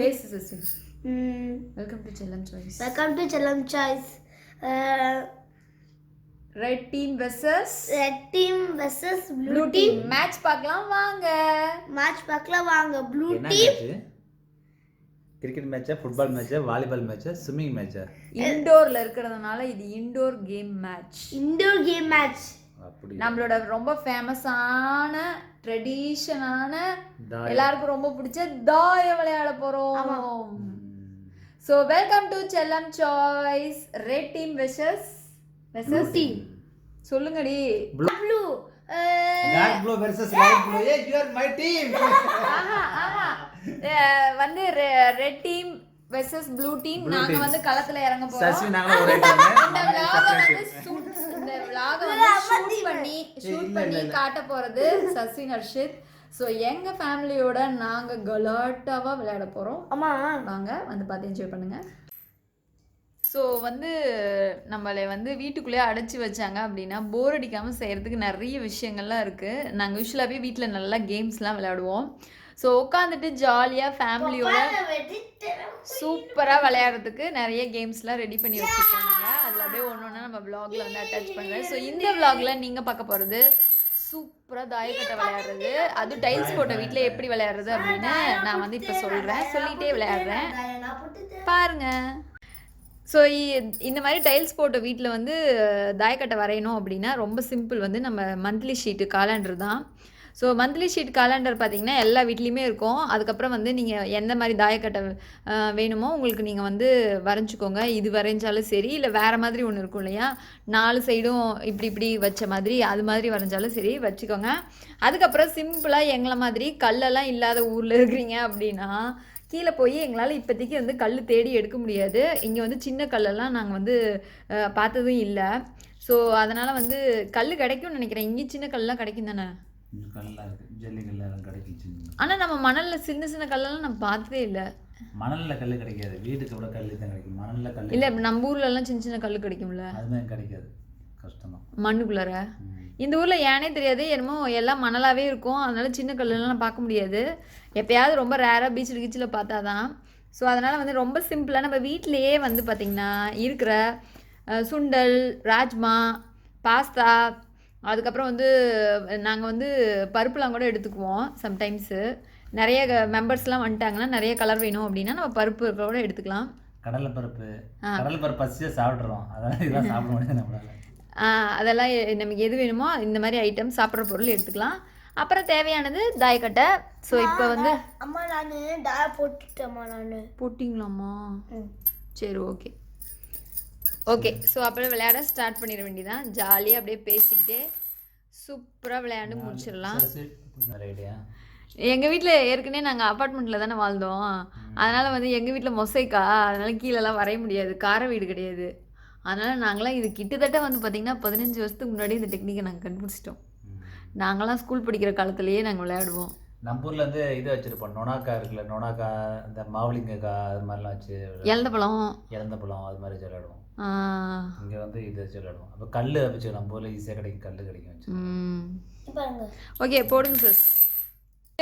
பேசு Sasi. Welcome to Chellam choice. Welcome to Chellam choice. Red team versus blue team. Match பார்க்கலாம் வாங்க. Blue team cricket மேட்சா, football மேட்சா, volleyball மேட்சா, ஸ்விம்மிங் மேட்சா? இன்டோர்ல இருக்கிறதுனால இது இன்டோர் கேம் மேட்ச். அப்படி நம்மளோட ரொம்ப ஃபேமஸான ட்ரெடிஷனான எல்லாருக்கும் ரொம்ப பிடிச்ச தாயம் விளையாட போறோம். So welcome to Chellam choice. Red team versus team. சொல்லுங்கடி. Blue dark blue versus light blue. ஏ யூ ஆர் மை டீம். வந்து red team versus blue team. நாங்க வந்து களத்துல இறங்க போறோம். சசி நாங்க ஒரே டீம். இந்த vlog வந்து ஷூட் பண்ணி காட்ட போறது சசி ஹர்ஷித். ஸோ எங்க ஃபேமிலியோட நாங்க கலாட்டாவா விளையாட போறோம். ஆமா வாங்க வந்து பார்த்து என்ஜாய் பண்ணுங்க. ஸோ வந்து நம்மளை வந்து வீட்டுக்குள்ளேயே அடைச்சி வச்சாங்க அப்படின்னா போர் அடிக்காமல் செய்கிறதுக்கு நிறைய விஷயங்கள்லாம் இருக்குது. நாங்கள் யூஸ்வலாகவே வீட்டில் நல்லா கேம்ஸ்லாம் விளையாடுவோம். ஸோ உட்காந்துட்டு ஜாலியாக ஃபேமிலியோட சூப்பராக விளையாடுறதுக்கு நிறைய கேம்ஸ்லாம் ரெடி பண்ணி வச்சுருக்காங்க. அதில் அப்படியே ஒன்று ஒன்றா நம்ம விலாகில் வந்து அட்டாச் பண்ணுறேன். ஸோ இந்த விலாகில் நீங்கள் பார்க்க போகிறது சூப்பராக தாயக்கட்டை விளையாடுறது, அதுவும் டைல்ஸ் போட்ட வீட்டில் எப்படி விளையாடுறது அப்படின்னு நான் வந்து இப்போ சொல்லிகிட்டே விளையாடுறேன் பாருங்கள். ஸோ இந்த மாதிரி டைல்ஸ் போட்ட வீட்டில் வந்து தாயக்கட்டை வரையணும் அப்படின்னா ரொம்ப சிம்பிள். வந்து நம்ம மந்த்லி ஷீட்டு காலண்டர் தான். ஸோ மந்த்லி ஷீட் காலண்டர் பார்த்திங்கன்னா எல்லா வீட்லேயுமே இருக்கும். அதுக்கப்புறம் வந்து நீங்கள் எந்த மாதிரி தாயக்கட்டை வேணுமோ உங்களுக்கு நீங்கள் வந்து வரைஞ்சிக்கோங்க. இது வரைஞ்சாலும் சரி, இல்லை வேறு மாதிரி ஒன்று இருக்கும் இல்லையா, 4 சைடும் இப்படி வச்ச மாதிரி, அது மாதிரி வரைஞ்சாலும் சரி வச்சுக்கோங்க. அதுக்கப்புறம் சிம்பிளாக எங்களை மாதிரி கல்லெல்லாம் இல்லாத ஊரில் இருக்கிறீங்க அப்படின்னா கீழே போய் எங்களால் இப்போதைக்கு வந்து கல் தேடி எடுக்க முடியாது. இங்கே வந்து சின்ன கல்லெல்லாம் நாங்கள் வந்து பார்த்ததும் இல்லை. ஸோ அதனால் வந்து கல் கிடைக்கும்னு நினைக்கிறேன். இங்கே சின்ன கல்லாம் கிடைக்கும் தானே? ஆனால் நம்ம மணலில் சின்ன கல்லெல்லாம் நம்ம பார்த்ததே இல்லை. மணலில் கல் கிடைக்காது, வீட்டுக்கு கூட கல் தான் கிடைக்கும். மணலில் கல் இல்லை, நம்ம ஊர்லலாம் சின்ன கல் கிடைக்கும்ல, அதுதான் கிடைக்காது, கஷ்டம்தான். மண்ணுக்குள்ளார இந்த ஊரில் ஏனே தெரியாது, என்னமோ எல்லாம் மணலாகவே இருக்கும். அதனால சின்ன கல்லெல்லாம் பார்க்க முடியாது. எப்போயாவது ரொம்ப ரேராக கீச்சில் பார்த்தா தான். ஸோ அதனால் வந்து ரொம்ப சிம்பிளாக நம்ம வீட்டிலையே வந்து பார்த்திங்கன்னா இருக்கிற சுண்டல், ராஜ்மா, பாஸ்தா, அதுக்கப்புறம் வந்து நாங்கள் வந்து பருப்புலாம் கூட எடுத்துக்குவோம். சம்டைம்ஸு நிறைய மெம்பர்ஸ்லாம் வந்துட்டாங்கன்னா நிறைய கலர் வேணும் அப்படின்னா நம்ம பருப்பு கூட எடுத்துக்கலாம். கடலைப்பருப்பு பசியாக சாப்பிட்றோம், அதெல்லாம் இதெல்லாம் சாப்பிட முடியாது நம்மளால. அதெல்லாம் நமக்கு எது வேணுமோ இந்த மாதிரி ஐட்டம் சாப்பிட்ற பொருள் எடுத்துக்கலாம். அப்புறம் தேவையானது தாயக்கட்டை. ஸோ இப்போ வந்து அம்மா நான் தாய போட்டுட்டேம்மா. போட்டிங்களாம்மா? சரி, ஓகே. ஸோ அப்புறம் விளையாட ஸ்டார்ட் பண்ணிட வேண்டியதான். ஜாலியாக அப்படியே பேசிக்கிட்டே சூப்பராக விளையாண்டு முடிச்சிடலாம். எங்கள் வீட்டில் ஏற்கனவே நாங்கள் அப்பார்ட்மெண்ட்டில் தானே வாழ்ந்தோம். அதனால் வந்து எங்கள் வீட்டில் மொசைக்கா, அதனால் கீழெல்லாம் வரைய முடியாது, கார வீடு கிடையாது. அதனால் நாங்களாம் இது கிட்டத்தட்ட வந்து பார்த்திங்கன்னா 15 வருஷத்துக்கு முன்னாடி இந்த டெக்னிக்கை நாங்கள் கண்டுபிடிச்சிட்டோம். நாங்களாம் ஸ்கூல் படிக்கிற காலத்துலேயே நாங்கள் விளையாடுவோம். நம்ம ஊரில் வந்து இது வச்சுருப்போம், நொனாக்கா இருக்குல்ல, நொனாக்கா, இந்த மாவுளிங்கக்கா, அது மாதிரிலாம் வச்சு இழந்த பழம் அது மாதிரி வச்சு விளையாடுவோம். இங்கே வந்து இது வச்சு விளையாடுவோம். அப்போ கல் வச்சு நம்ம ஊரில் ஈஸியாக கிடைக்கும், கல் கிடைக்கும் வச்சு. ஓகே, போடுங்க சார்.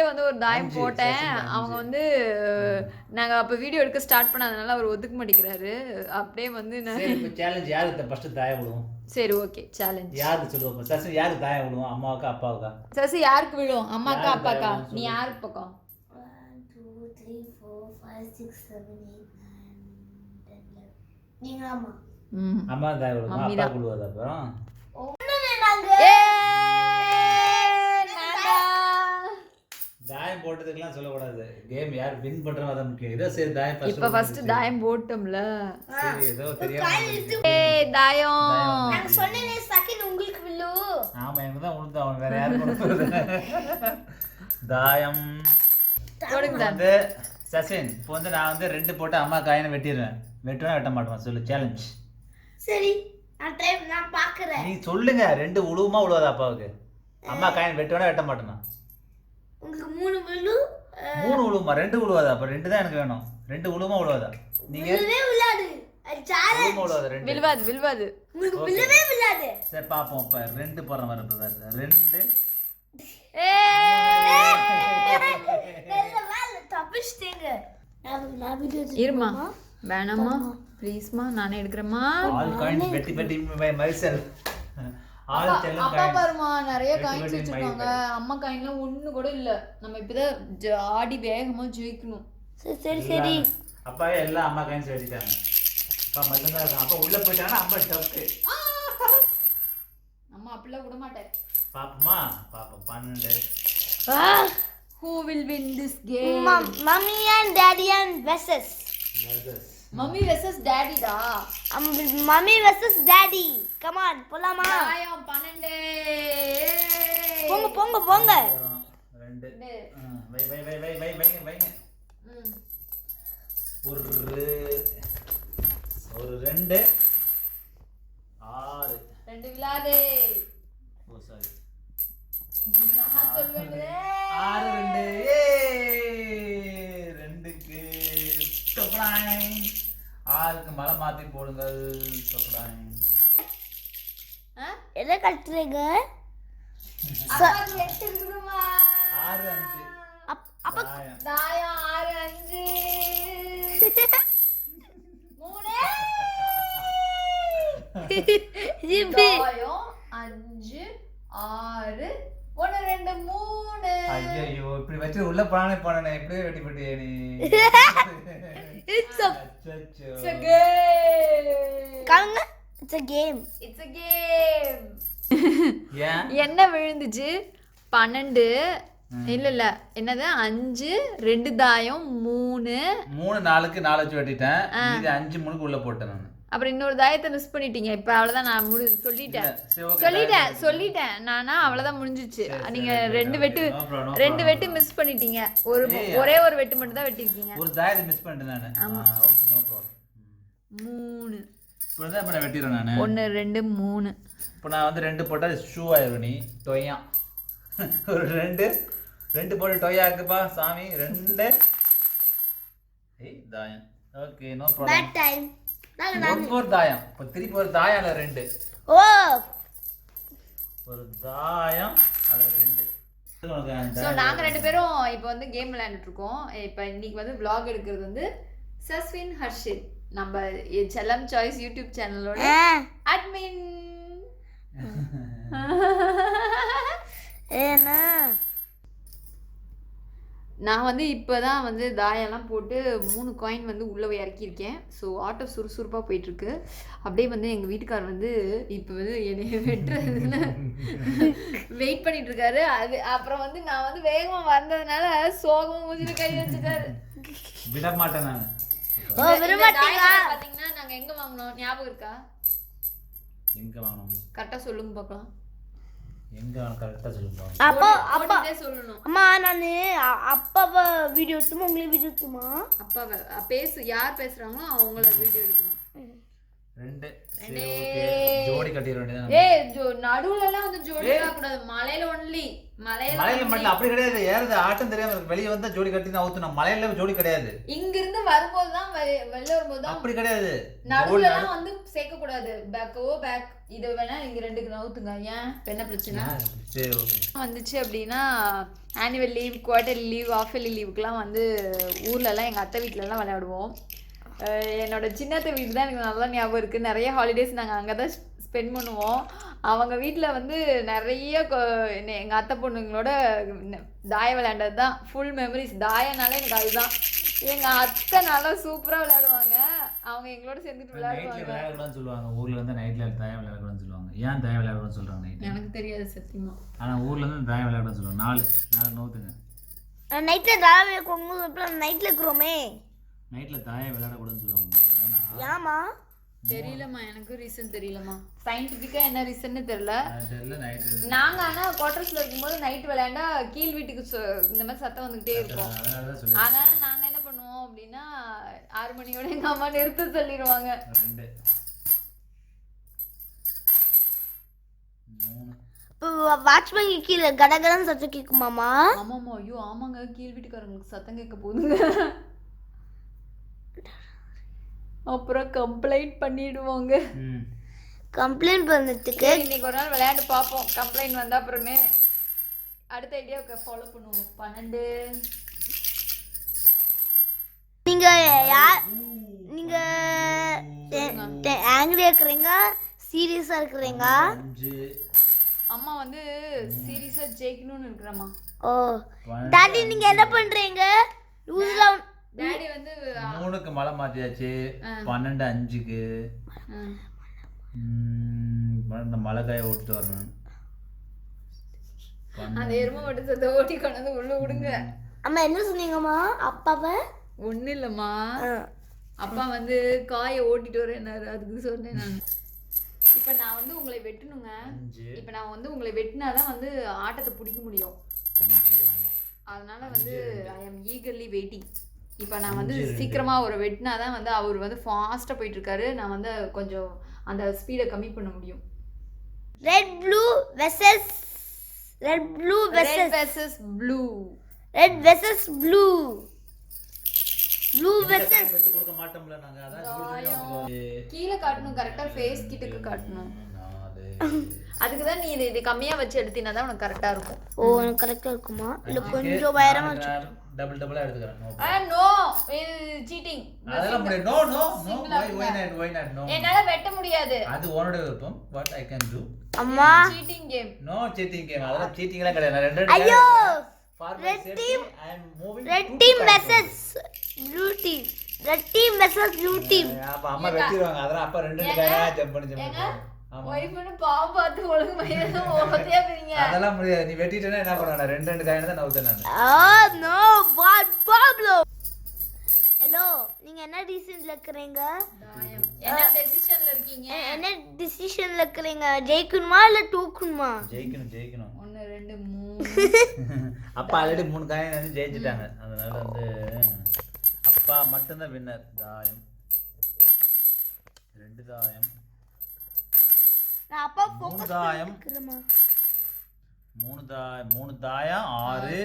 வந்து ஒரு தாயம் போட்டேன். அவங்க வந்து நாங்கள் அப்போ வீடியோ எடுக்க ஸ்டார்ட் பண்ணாதனால அவர் ஒதுக்க மாட்டேங்கிறாரு. அப்படியே வந்து சேலஞ்ச் யாருக்கு ஃபர்ஸ்ட் தாயம் விடுவோம்? சரி, ஓகே, சேலஞ்ச் யாருக்கு சொல்லுவோம்? சசி யாருக்கு தாயம் விடுவோம்? அம்மாவுக்கா அப்பாவுக்கா? சசி யாருக்கு விழும்? அம்மாக்கா அப்பாக்கா? நீ யாருக்கு பக்கம்? 1 2 3 4 5 6 7 8 9 10 11. நீங்க அம்மா. அம்மா தாயம் விடுவோம், அப்பா விடுவாது. அப்புறம் தாயம் போட்டதுக்கெல்லாம் சொல்லக்கூடாது. கேம் யார் வின் பண்றோம் அதான் முக்கியம். ஏதோ சரி தாயம் இப்ப ஃபர்ஸ்ட் தாயம் போட்டோம்ல. சரி, ஏதோ தெரியாம தாயம் நான் சொன்னேனே செகண்ட் உங்களுக்கு வில்லு. ஆமா, எனக்கு தான் உளுந்து, அவன் வேற யாரும் போடுறது. தாயம் போடுங்க. வந்து சசின் இப்போ வந்து நான் வந்து 2 போட்டு அம்மா காயினை வெட்டிடுவேன். வெட்டுவேன் வெட்ட மாட்டேன் சொல்லு, சேலஞ்ச். சரி, நான் பாக்குறேன். நீ சொல்லுங்க, 2 உழுவுமா உழுவாதா அப்பாவுக்கு? அம்மா காயின் வெட்டுவேனா வெட்ட மாட்டேனா? உங்களுக்கு 3 வில்லு. 3 உழுவுமா? 2 உழுவாதா? அப்ப 2 தான் எனக்கு வேணும். 2 உழுவுமா உழுவாதா? நீங்க வில்லாது. அது சேலஞ்ச். உழுவாதா? 2 வில்வாது. உங்களுக்கு வில்லவே வில்லாது. சரி பாப்போம். இப்ப 2 போற மாதிரி இருப்பதா? 2 நல்ல வேலை தப்பிச்சிட்டீங்க. நான் வீடியோ இருமா வேணாமா ப்ளீஸ்மா நானே எடுக்கிறேம்மா. ஆல் காயின்ஸ் வெட்டி வெட்டி மைசெல் ஆல் செல்லம் அப்பா காயின்ஸ் பாருமா நிறைய காயின்ஸ் வெட்டி வச்சிருக்காங்க. அம்மா காயின்லாம் ஒண்ணு கூட இல்ல. நம்ம இப்பதான் ஆடி வேகமா ஜெயிக்கணும். சரி சரி அப்பாவே எல்லாம் அம்மா காயின்ஸ் வெட்டிட்டாங்க. அப்பா மட்டும்தான் இருக்கான். அப்பா உள்ள போயிட்டாங்கன்னா அம்மா டக்கு. அம்மா அப்படிலாம் விட மாட்டேன். பாப்போமா பாப்போம் 12. Who will win this game? Mummy and daddy and versus mummy versus daddy டா. Mummy versus daddy. Come on போலாமா? தாயம் 12. போங்க போங்க போங்க. 2 வை வை வை வை வை வை வைங்க. ஒரு 2 6 2 விலாதே. ஓ சாரி நான் சொல்வேன். 6 2 ஏ 2க்கு டொப்படாய். 6க்கு மலை மாத்தி போடுங்கள் டொப்படாய். எதை கட்டுறீங்க? அப்பாக்கு 8 இருக்குமா? 6 5 அப்ப தாயம் 6 5 3 தாயம் 5 6 1 2 3. ஐயோ இப்படி வச்சு உள்ள போனே இப்படியே வெட்டி போட்டியே நீ. It's a அச்சச்சோ. It's a game. காங்க it's a game. It's a game. ஏன் என்ன விழுந்துச்சு? 12. இல்ல என்னது 5 2 தாயம் 3. 3 4க்கு 4 வச்சு வெட்டிட்டேன். மீதி 5 3க்கு உள்ள போட்டேன் நான். அப்புறம் இன்னொரு தாயத்தை மிஸ் பண்ணிட்டீங்க. இப்ப அவ்வளவுதான் நான் சொல்லிட்டேன். சரி, okay, சொல்லிட்டேன் நானா அவ்வளவுதான் முடிஞ்சிச்சு. நீங்க சரி, 2 வெட்டு no problem, no 2 வெட்டு மிஸ் பண்ணிட்டீங்க. ஒரே ஒரு வெட்டு மட்டும் தான் வெட்டிருக்கீங்க. ஒரு தாயத்தை மிஸ் பண்ணிட்டேன் நானு. Okay no problem. 3 இப்பதான் இப்ப நான் வெட்டிறேன் நானு. 1 2 3. இப்போ நான் வந்து 2 போட்டா ஷூ ஆயிரும் நீ டொய்யா. ஒரு 2 போட்டு டொய்யா இருக்குப்பா சாமி. 2 ஏய் தாயம். Okay no problem. Bad time. ஒரு தாயம். இப்போ திருப்பி ஒரு தாயம் அல்ல 2. ஓ ஒரு தாயம் அல்ல 2. ஸோ நாங்கள் 2 பேரும் இப்போ வந்து கேம் விளையாண்டுட்டு இருக்கோம். இப்போ இன்னைக்கு வந்து vlog எடுக்கிறது வந்து சஸ்வின் ஹர்ஷித், நம்ம செல்லம் சாய்ஸ் யூடியூப் சேனலோட அட்மின். ஏனா நான் வந்து இப்போ தான் வந்து தாயெல்லாம் போட்டு 3 காயின் வந்து உள்ளே இறக்கியிருக்கேன். ஸோ ஆட்டோ சுறுசுறுப்பாக போயிட்டுருக்கு. அப்படியே வந்து எங்கள் வீட்டுக்கார் வந்து இப்போ வந்து என்னை வெட்டுறதுன்னு வெயிட் பண்ணிட்டு இருக்காரு. அது அப்புறம் வந்து நான் வந்து வேகமாக வந்ததுனால சோகமாக மூஞ்சில கை வச்சுட்டாரு. விட மாட்டேன் நான். ஓ விட மாட்டீங்களா? பார்த்தீங்கன்னா நாங்கள் எங்கே வாங்கினோம் ஞாபகம் இருக்கா? எங்க வாங்கணும் கரெக்டாக சொல்லுங்க பார்க்கலாம். எங்க வாங்கணும் கரெக்டா சொல்லுங்க. அப்பா அப்பா சொல்லணும். அம்மா நானு அப்பாவை வீடியோ எடுத்துமா உங்களே வீடியோ எடுத்துமா? அப்பாவை யார் பேசுறாங்களோ அவங்கள வீடியோ எடுக்கணும். 2 சரி ஓகே ஜோடி கட்டிர வேண்டியது. ஏய் நடுவுல எல்லாம் வந்து ஜோடி கட்ட கூடாது. மலையில ஒன்லி மலையில மட்டும் அப்படி கிடையாது. ஏறது ஆட்டம் தெரியாம இருக்கு. வெளிய வந்தா ஜோடி கட்டி தான் ஊத்துன. மலையில ஜோடி கிடையாது. இங்க இருந்து வரும்போது தான் வெளிய வரும்போது தான் அப்படி கிடையாது. நடுவுல எல்லாம் வந்து சேர்க்க கூடாது. பேக் இது வேணா நீங்க 2க்கு நவுத்துங்க. ஏன் என்ன பிரச்சனை? சரி ஓகே. வந்துச்சு அப்படின்னா annual leave, quarterly leave, half yearly லீவுக்குலாம் வந்து ஊர்ல எல்லாம் எங்க அத்தை வீட்ல எல்லாம் விளையாடுவோம். என்னோட சின்னத்தை வீடு தான் எனக்கு நல்லா ஞாபகம் இருக்குது. நிறைய ஹாலிடேஸ் நாங்கள் அங்கே தான் ஸ்பெண்ட் பண்ணுவோம். அவங்க வீட்டில் வந்து நிறைய எங்கள் அத்தை பொண்ணுங்களோட தாயம் விளையாண்டது தான் ஃபுல் மெமரிஸ். தாயனால எனக்கு அதுதான். எங்கள் அத்தை நல்லா சூப்பராக விளையாடுவாங்க. அவங்க எங்களோட சேர்ந்துட்டு விளையாடுவாங்க. சொல்லுவாங்க ஊர்ல இருந்து நைட்ல தாயம் விளையாடணும்னு சொல்லுவாங்க. ஏன் தாயம் விளையாடணும்னு சொல்றாங்க நைட்? எனக்கு தெரியாது சத்தியமா. ஆனால் ஊர்ல இருந்து தாயம் விளையாடணும்னு சொல்லுவாங்க. 4 நோத்துங்க. நைட்ல தாயம் வைக்கணும். நைட்ல இருக்கிறோமே நைட்ல தாயம் விளையாடக்கூடாதுன்னு சொல்லுவாங்க. ஏமா தெரியலம்மா, எனக்கு ரீசன் தெரியலம்மா. சயின்டிஃபிக்கா என்ன ரீசன்னு தெரியல. நைட்டு நாங்க ஆனா குவார்டர்ஸ்ல இருக்கும்போது நைட் விளையாண்டா கீழ் வீட்டுக்கு இந்த மாதிரி சத்தம் வந்துகிட்டே இருக்கும். அதனால நாங்க என்ன பண்ணுவோம் அப்படின்னா 6 மணியோட எங்க அம்மா நிறுத்த சொல்லிடுவாங்க. 2 3 இப்போ வாட்ச்மேன் கீழே கடகடன்னு சத்தம் கேட்குமாமா? ஆமாம்மா. ஐயோ ஆமாங்க, கீழ் வீட்டுக்காரங்களுக்கு சத்தம் கேட்க போகுதுங்க. அப்புறம் கம்ப்ளைண்ட் பண்ணிடுவாங்க. கம்ப்ளைண்ட் பண்ணதுக்கு இன்னைக்கு ஒரு நாள் விளையாண்டு பார்ப்போம். கம்ப்ளைண்ட் வந்த அப்புறமே அடுத்த ஐடியாவுக்கு ஃபாலோ பண்ணுவோம். 12 நீங்கள் யார் ஆங்கிரியாக இருக்கிறீங்க சீரியஸாக இருக்கிறீங்க? 5 அம்மா வந்து சீரியஸா ஜெயிக்கணும்னு இருக்கிறம்மா. ஓ டாடி நீங்கள் என்ன பண்ணுறீங்க? லூஸ்லாம் டாடி வந்து 3க்கு மலை மாத்தியாச்சு. 12 5க்கு இந்த மலை காய ஓட்டிட்டு வரணும். அந்த எருமை மட்டும் சேர்த்து ஓட்டி கொண்டு வந்து உள்ள விடுங்க. அம்மா என்ன சொன்னீங்கம்மா அப்பாவை? ஒன்றும் இல்லைம்மா, அப்பா வந்து காயை ஓட்டிட்டு வரேன்னாரு, அதுக்கு சொன்னேன் நான். இப்போ நான் வந்து உங்களை வெட்டணுங்க. இப்போ நான் வந்து உங்களை வெட்டினாதான் வந்து ஆட்டத்தை பிடிக்க முடியும். அதனால வந்து ஐ எம் ஈகர்லி வெயிட்டிங். இப்போ நான் வந்து சீக்கிரமாக ஒரு வெட்டினாதான் வந்து அவர் வந்து ஃபாஸ்ட்டாக போயிட்டு இருக்காரு. நான் வந்து கொஞ்சம் அந்த ஸ்பீடை கம்மி பண்ண முடியும். Red blue versus blue. வெட்டு கொடுக்க மாட்டோம்ல நாங்க. அதான் கீழே காட்டணும், கரெக்டா ஃபேஸ் கிட்டக்கு காட்டணும். அதுக்கு தான் நீ இது கம்மியா வச்சு எடுத்தீனா தான் உனக்கு கரெக்டா இருக்கும். ஓ எனக்கு கரெக்டா இருக்குமா? இல்ல கொஞ்சம் பயரமா வச்சு டபுள் எடுத்துக்கறேன். No cheating. அதெல்லாம் முடியாது. No why not no. என்னால வெட்ட முடியாது. அது உன்னோட விருப்பம். what I can do. அம்மா cheating game. No cheating game. அதெல்லாம் சீட்டிங்லாம் கிடையாது. நான் ரெண்டு ஐயோ red team red team versus blue team. Red team versus blue team. அப்ப அம்மா வெட்டிடுவாங்க. அதனால அப்பா ரெண்டு கையா ஜம்ப் பண்ணி வைஃப்னு பாவம் பார்த்து ஒழுங்கு மயிரது ஓகே பிரிங்க. அதெல்லாம் முடியாது. நீ வெட்டிட்டேனா என்ன பண்ணுவ? நான் ரெண்டு கையா தான் நவுத்தேன் நான். Know what Pablo. ஹலோ நீங்க என்ன டிசிஷன்ல இருக்கீங்க? என்ன டெசிஷன்ல இருக்கீங்க? என்ன டிசிஷன்ல இருக்கீங்க? ஜெயிக்கணுமா இல்ல தூக்கணுமா? ஜெயிக்கணும். 1 2 3. அப்பா ஆல்ரெடி 3 காயின் வந்து ஜெயிச்சிட்டாங்க. அதனால வந்து அப்பா மட்டும் தான் வின்னர். தாயம் 2 தாயம். நான் அப்பா 3 தாயம் 3 தாயம் 6.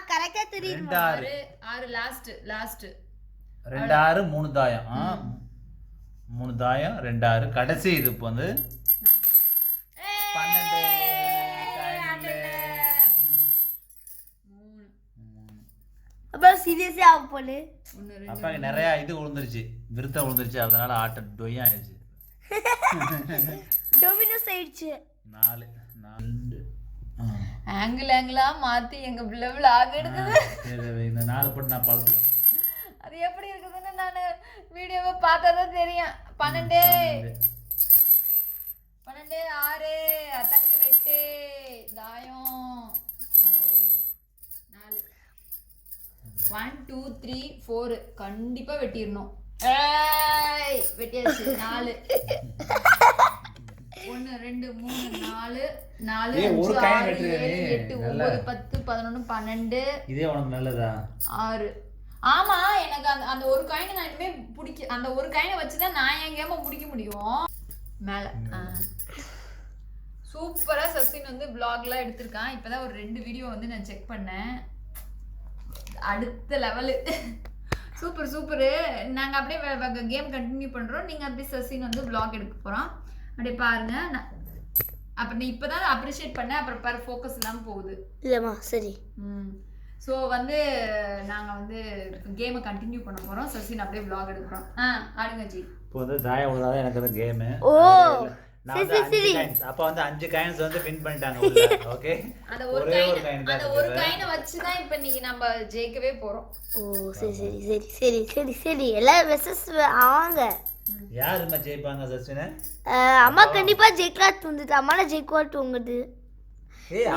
கரெக்ட்டா தெரியும். 6 லாஸ்ட் 2 6 3 தாயம். 3 தாயம் 2 6 கடைசி. இது இப்போ வந்து 12 அப்பா சீரியஸா ஆக போல. அப்பாக்கு நிறைய இது விழுந்துருச்சு, விருத்தம் விழுந்துருச்சு. அதனால ஆட்டம் டொய்யா ஆயிடுச்சு. டொமினோஸ் ஆயிடுச்சு. 4 ஆங்கிளா மாத்தி எங்க vlog எடுக்குது. இந்த 4 போட்டு நான் பழுத்துறேன். அது எப்படி இருக்குதுன்னு நான் வீடியோவை பார்த்தா தான் தெரியும். 12 6 அத்தங்க வெட்டு தாயம் 4 1 2 3 4 கண்டிப்பா வெட்டிடணும். வெட்டியாச்சு. 4 1 2 3 4 4 5 6 7 8 9 10 11 12. இதே உனக்கு நல்லதா? 6. ஆமா எனக்கு அந்த ஒரு காயினை நான் இனிமே பிடிக்க, அந்த ஒரு காயினை வச்சுதான் நான் என் கேமை பிடிக்க முடியும். மேல சூப்பரா சசின் வந்து vlogலாம் எடுத்திருக்கான். இப்பதான் ஒரு 2 வீடியோ வந்து நான் செக் பண்ணேன். அடுத்த லெவலு. சூப்பர். நாங்க அப்படியே கேம் கண்டினியூ பண்றோம். நீங்க அப்படியே சசின் வந்து vlog எடுக்க போறோம். அப்படியே பாருங்க. அப்ப நீ இப்பதான் அப்ரிஷியேட் பண்ண, அப்புறம் பாரு ஃபோக்கஸ் இல்லாம போகுது. இல்லம்மா சரி. ஸோ வந்து நாங்கள் வந்து கேமை கண்டினியூ பண்ண போகிறோம். சசின் அப்படியே vlog எடுக்கிறோம். ஆடுங்க ஜி. இப்போ வந்து தாயம் உள்ளதான் எனக்கு அந்த கேமு. ஓ அப்ப வந்து 5 காயின்ஸ் வந்து வின் பண்ணிட்டாங்க. ஓகே அந்த ஒரு காயினை வச்சு தான் இப்போ நீங்க நம்ம ஜெயிக்கவே போறோம். ஓ சரி எல்லாம் வெர்சஸ் ஆவாங்க. யாருமா ஜெயிப்பாங்க சசினே? அம்மா கண்டிப்பா ஜெயிக்கலாம் தோணுது. அம்மால ஜெயிக்குவா தோணுது.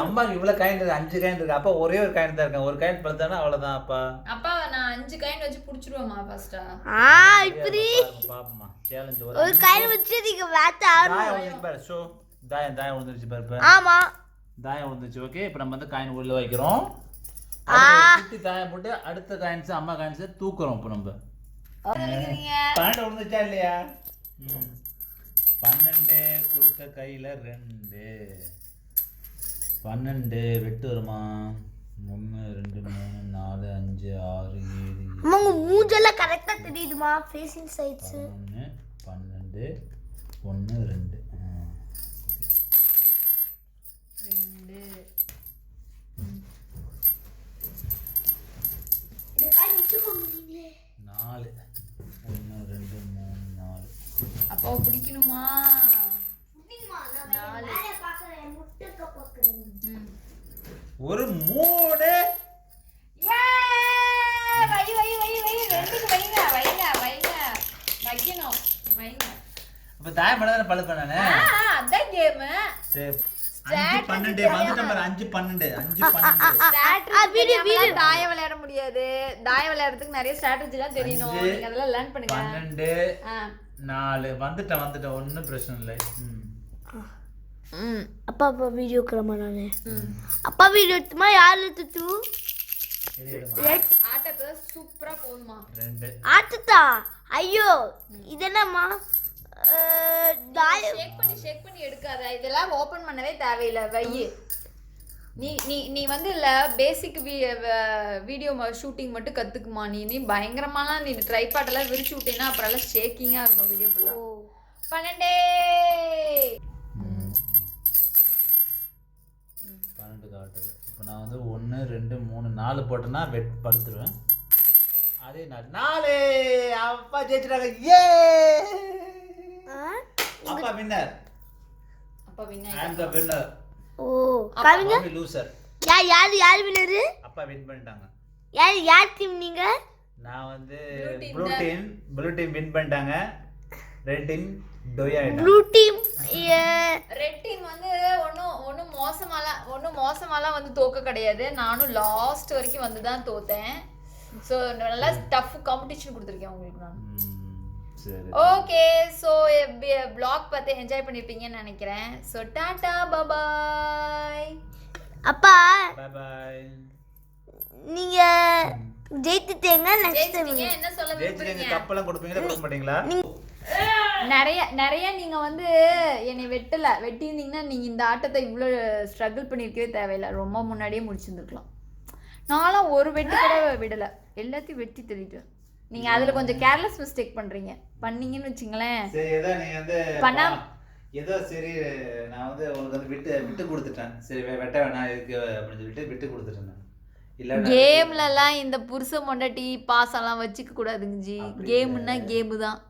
அம்மாக்கு இவ்வளவு காயின் இருக்கு, 5 காயின் இருக்கு. அப்பா ஒரே ஒரு காயின் தான் இருக்கு. ஒரு காயின் பழுத்தானா அவ்வளவுதான். அப்பா நான் 5 காயின் வச்சு புடிச்சிருவேமா ஃபர்ஸ்டா? இப்படி பாப்பமா சேலஞ்ச் ஒரு காயின் வச்சு நீங்க வேட்ட ஆடணும். பாரு சோ தாயம் விழுந்துருச்சு பாரு. ஆமா தாயம் விழுந்துருச்சு. ஓகே இப்போ நம்ம வந்து காயின் உள்ள வைக்கிறோம். குட்டி தாயம் போட்டு அடுத்த காயின்ஸ் அம்மா காயின்ஸ் தூக்குறோம். இப்போ நம்ம 12 விழுந்துச்சா இல்லையா? 12 கொடுத்த கையில 2 12 வெட்டு வருமா? 1 2 3 4 5 6 7. அம்மா மூஞ்செல்லாம் கரெக்ட்டா தெரியுதுமா ஃபேசிங் சைட்ஸ். 12 1 2 இது காய் வச்சுக்கோங்க நீங்களே. 4 1 2 3 4. அப்பாவை பிடிக்கணுமா? ஒரு 3. வைக்கணும் வைங்க. அப்ப தாயம் பண்ணதானே பழு பண்ணானே. அதான் கேம். சரி 5 12 வந்துட்ட பாரு. 5 12 தாயம் விளையாட முடியாது. தாயம் விளையாடுறதுக்கு நிறைய ஸ்ட்ராட்டஜிலாம் தெரியணும். நீங்க அதெல்லாம் லேர்ன் பண்ணுங்க. 12 4 வந்துட்ட ஒண்ணும் பிரச்சனை இல்லை. அப்பா வீடியோ கிளம்ப நானு. அப்பா வீடியோ எடுத்துமா யாரு எடுத்து? ஆட்டத்தை சூப்பரா போகுமா? 2 ஆட்டத்தா? ஐயோ இது என்னம்மா? ஷேக் பண்ணி எடுக்காத. இதெல்லாம் ஓபன் பண்ணவே தேவையில்லை. வை. நீ வந்து இல்ல பேசிக் வீடியோ ஷூட்டிங் மட்டும் கத்துக்குமா. நீ பயங்கரமாலாம் நீ ட்ரைபாட் எல்லாம் விரிச்சு விட்டீங்கன்னா அப்புறம் எல்லாம் ஷேக்கிங்கா இருக்கும் வீடியோ ஃபுல்லா. 12 காட்டுது. இப்போ நான் வந்து 1 2 3 4 போட்டேன்னா படுத்துருவேன். அதே 4 அப்பா ஜெயிச்சிட்டாங்க. ஏ அப்பா வின்னர். அப்பா winner. I am the winner. ஓ காவிங்க லூசர். யார் வின்னர்? அப்பா வின் பண்ணிட்டாங்க. யார் டீம் நீங்க? நான் வந்து ப்ளூ டீம் வின் பண்ணிட்டாங்க. ரெட் டீம் டோய் ஆயிட்டாங்க. ப்ளூ டீம் ரெட் டீம் வந்து ஒன்றும் மோசமாலாம் வந்து தோக்க கிடையாது. நானும் லாஸ்ட் வரைக்கும் வந்து தான் தோத்தேன். ஸோ நல்லா டஃப் காம்படிஷன் கொடுத்துருக்கேன் உங்களுக்கு நான். சரி ஓகே. ஸோ vlog பார்த்து என்ஜாய் பண்ணியிருப்பீங்கன்னு நினைக்கிறேன். ஸோ டாடா பாய். அப்பா பை பை. நீங்க ஜெயித்துட்டீங்க. நெக்ஸ்ட் டைம் என்ன சொல்ல விரும்புறீங்க? கப்பெல்லாம் கொடுப்பீங்களா கொடுக்க மாட்டீங்களா? நிறைய நீங்க வந்து என்னை வெட்டியிருந்தீங்கன்னா நீங்க இந்த ஆட்டத்தை இவ்வளோ ஸ்ட்ரகிள் பண்ணியிருக்கவே தேவையில்லை. ரொம்ப முன்னாடியே முடிச்சிருந்துருக்கலாம். நானும் ஒரு வெட்டி கூட விடலை. எல்லாத்தையும் வெட்டி தள்ளிட்டேன். நீங்க அதுல கொஞ்சம் கேர்லெஸ் மிஸ்டேக் பண்ணீங்கன்னு வச்சுங்களேன். சரி ஏதோ நீங்க வந்து ஏதோ சரி நான் வந்து உங்களுக்கு வந்து விட்டு கொடுத்துட்டேன். சரி வெட்ட வேணாம் இருக்கு அப்படின்னு சொல்லிட்டு விட்டு கொடுத்துட்டேன். கேம்லலாம் இந்த புருஷ மொண்டாட்டி பாசம்லாம் வச்சுக்க கூடாதுங்க ஜி. கேம்னா கேமு தான்.